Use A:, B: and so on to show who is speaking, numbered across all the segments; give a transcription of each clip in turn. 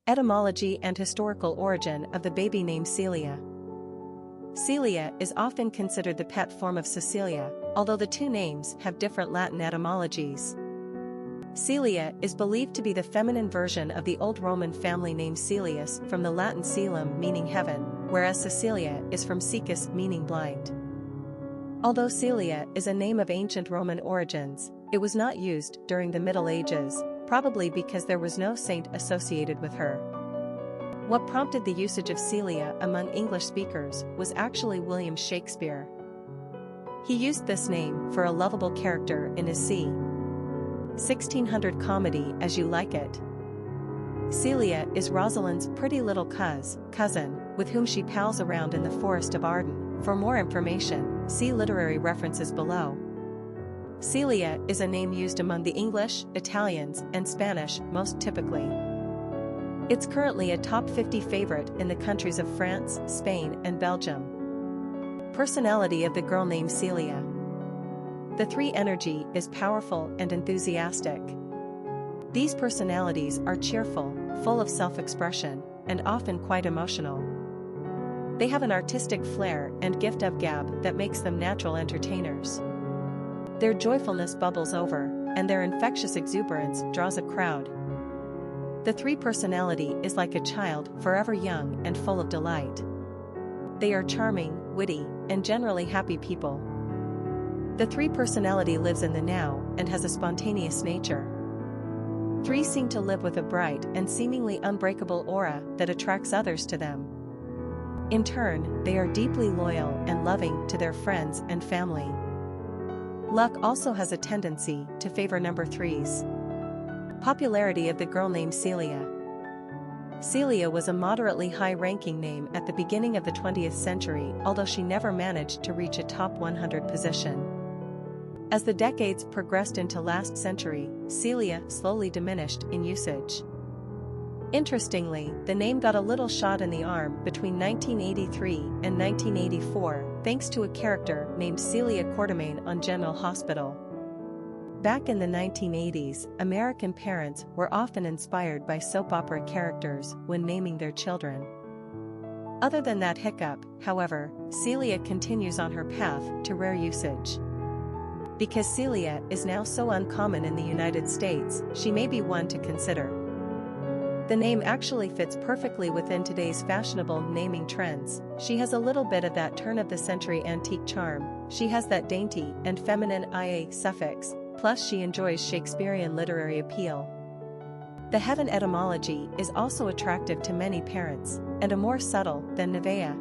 A: Etymology and historical origin of the baby name Celia. Celia is often considered the pet form of Cecilia, although the two names have different Latin etymologies. Celia is believed to be the feminine version of the Old Roman family name Caelius from the Latin caelum meaning heaven, whereas Cecilia is from caecus meaning blind. Although Celia is a name of ancient Roman origins, it was not used during the Middle Ages, probably because there was no saint associated with her. What prompted the usage of Celia among English speakers was actually William Shakespeare. He used this name for a lovable character in his c. 1600 comedy As You Like It. Celia is Rosalind's pretty little cousin, with whom she pals around in the Forest of Arden. For more information, see literary references below. Celia is a name used among the English, Italians, and Spanish most typically. It's currently a top 50 favorite in the countries of France, Spain, and Belgium. Personality of the girl named Celia. The 3 energy is powerful and enthusiastic. These personalities are cheerful, full of self-expression, and often quite emotional. They have an artistic flair and gift of gab that makes them natural entertainers. Their joyfulness bubbles over, and their infectious exuberance draws a crowd. The 3 personality is like a child, forever young and full of delight. They are charming, witty, and generally happy people. The 3 personality lives in the now and has a spontaneous nature. 3 seem to live with a bright and seemingly unbreakable aura that attracts others to them. In turn, they are deeply loyal and loving to their friends and family. Luck also has a tendency to favor number 3s. Popularity of the girl named Celia. Celia was a moderately high-ranking name at the beginning of the 20th century, although she never managed to reach a top 100 position. As the decades progressed into last century, Celia slowly diminished in usage. Interestingly, the name got a little shot in the arm between 1983 and 1984, thanks to a character named Celia Quartermain on General Hospital. Back in the 1980s, American parents were often inspired by soap opera characters when naming their children. Other than that hiccup, however, Celia continues on her path to rare usage. Because Celia is now so uncommon in the United States, she may be one to consider. The name actually fits perfectly within today's fashionable naming trends. She has a little bit of that turn-of-the-century antique charm, she has that dainty and feminine ia suffix, plus she enjoys Shakespearean literary appeal. The heaven etymology is also attractive to many parents, and a more subtle than Nevea.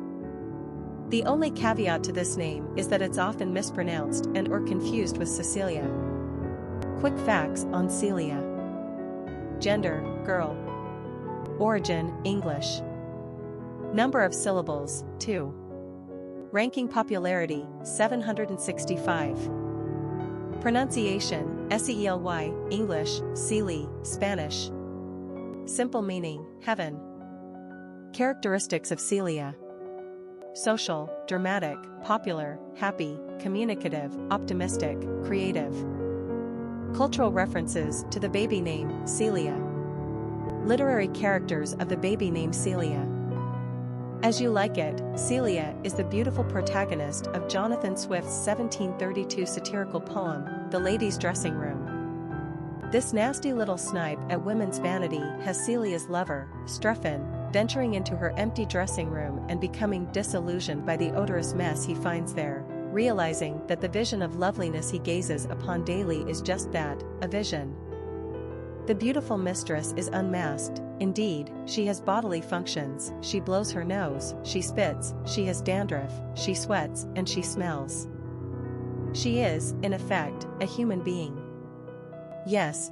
A: The only caveat to this name is that it's often mispronounced and/or confused with Cecilia. Quick facts on Celia. Gender, girl. Origin, English. Number of syllables, 2. Ranking popularity, 765. Pronunciation, Sely, English, Celia, Spanish. Simple meaning, heaven. Characteristics of Celia. Social, dramatic, popular, happy, communicative, optimistic, creative. Cultural references to the baby name, Celia. Literary characters of the baby name Celia. As You Like It, Celia is the beautiful protagonist of Jonathan Swift's 1732 satirical poem, The Lady's Dressing Room. This nasty little snipe at women's vanity has Celia's lover, Strephon, venturing into her empty dressing room and becoming disillusioned by the odorous mess he finds there, realizing that the vision of loveliness he gazes upon daily is just that, a vision. The beautiful mistress is unmasked. Indeed, she has bodily functions, she blows her nose, she spits, she has dandruff, she sweats, and she smells. She is, in effect, a human being. Yes,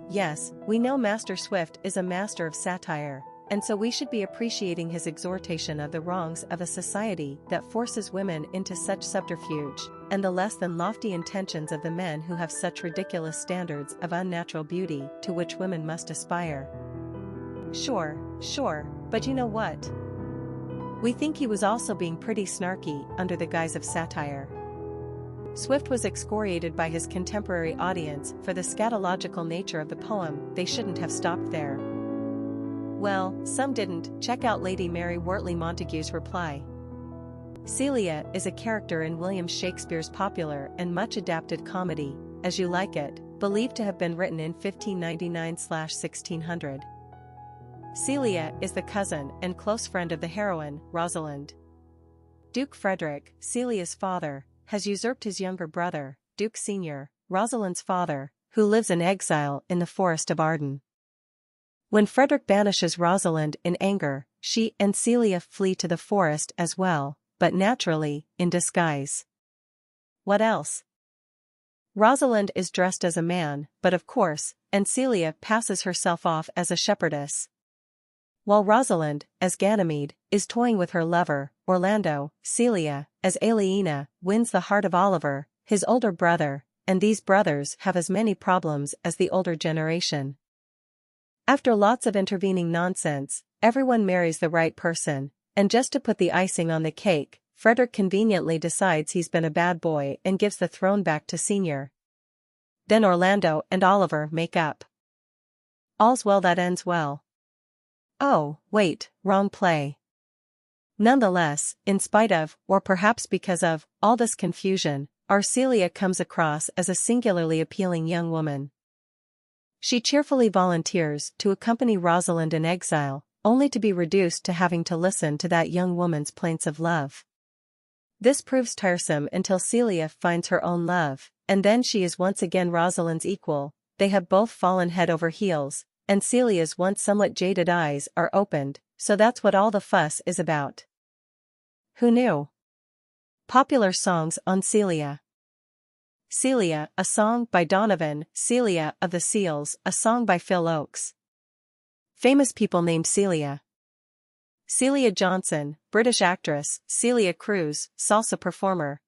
A: we know Master Swift is a master of satire, and so we should be appreciating his exhortation of the wrongs of a society that forces women into such subterfuge, and the less than lofty intentions of the men who have such ridiculous standards of unnatural beauty to which women must aspire. Sure, but you know what? We think he was also being pretty snarky under the guise of satire. Swift was excoriated by his contemporary audience for the scatological nature of the poem. They shouldn't have stopped there. Well, some didn't. Check out Lady Mary Wortley Montagu's reply. Celia is a character in William Shakespeare's popular and much adapted comedy, As You Like It, believed to have been written in 1599–1600. Celia is the cousin and close friend of the heroine, Rosalind. Duke Frederick, Celia's father, has usurped his younger brother, Duke Senior, Rosalind's father, who lives in exile in the Forest of Arden. When Frederick banishes Rosalind in anger, she and Celia flee to the forest as well, but naturally, in disguise. What else? Rosalind is dressed as a man, but of course, and Celia passes herself off as a shepherdess. While Rosalind, as Ganymede, is toying with her lover, Orlando, Celia, as Aliena, wins the heart of Oliver, his older brother, and these brothers have as many problems as the older generation. After lots of intervening nonsense, everyone marries the right person, and just to put the icing on the cake, Frederick conveniently decides he's been a bad boy and gives the throne back to Senior. Then Orlando and Oliver make up. All's well that ends well. Oh, wait, wrong play. Nonetheless, in spite of, or perhaps because of, all this confusion, our Celia comes across as a singularly appealing young woman. She cheerfully volunteers to accompany Rosalind in exile, only to be reduced to having to listen to that young woman's plaints of love. This proves tiresome until Celia finds her own love, and then she is once again Rosalind's equal. They have both fallen head over heels, and Celia's once somewhat jaded eyes are opened, so that's what all the fuss is about. Who knew? Popular songs on Celia. Celia, a song by Donovan. Celia of the Seals, a song by Phil Oakes. Famous people named Celia. Celia Johnson, British actress. Celia Cruz, salsa performer.